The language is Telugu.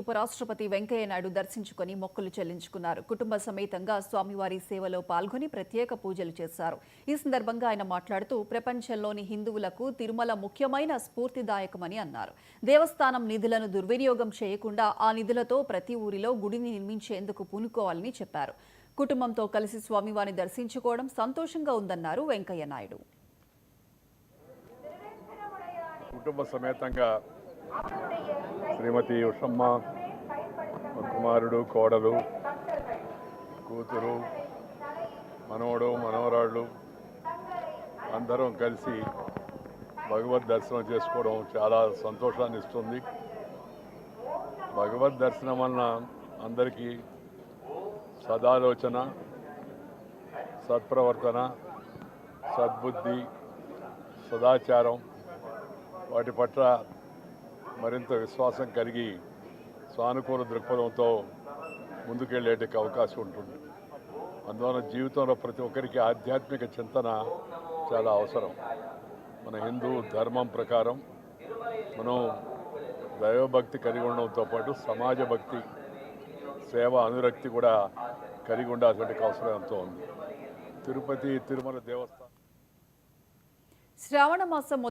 ఉపరాష్ట్రపతి వెంకయ్య నాయుడు దర్శించుకుని మొక్కులు చెల్లించుకున్నారు. కుటుంబ సమేతంగా స్వామివారి సేవలో పాల్గొని ప్రత్యేక పూజలు చేశారు. ఈ సందర్భంగా ఆయన మాట్లాడుతూ ప్రపంచంలోని హిందువులకు తిరుమల ముఖ్యమైన స్ఫూర్తిదాయకమని అన్నారు. దేవస్థానం నిధులను దుర్వినియోగం చేయకుండా ఆ నిధులతో ప్రతి ఊరిలో గుడిని నిర్మించేందుకు పూనుకోవాలని చెప్పారు. కుటుంబంతో కలిసి స్వామివారిని దర్శించుకోవడం సంతోషంగా ఉందన్నారు వెంకయ్య నాయుడు. కుటుంబ సమేతంగా శ్రీమతి ఉషమ్మ, కుమారుడు, కోడలు, కూతురు, మనవడు, మనవరాళ్ళు అందరం కలిసి భగవద్ దర్శనం చేసుకోవడం చాలా సంతోషాన్ని ఇస్తుంది. భగవద్ దర్శనం వలన అందరికీ సదాలోచన, సత్ప్రవర్తన, సద్బుద్ధి, సదాచారం వాటి పట్ల మరింత విశ్వాసం కలిగి సానుకూల దృక్పథంతో ముందుకెళ్ళేటికి అవకాశం ఉంటుంది. అందువల్ల జీవితంలో ప్రతి ఒక్కరికి ఆధ్యాత్మిక చింతన చాలా అవసరం. మన హిందూ ధర్మం ప్రకారం మనం దైవభక్తి కలిగి ఉండడంతో పాటు సమాజ భక్తి, సేవ, అనురక్తి కూడా కలిగి ఉండాల్సిన అవసరం ఎంతో ఉంది. తిరుపతి తిరుమల దేవస్థానం శ్రావణ మాసం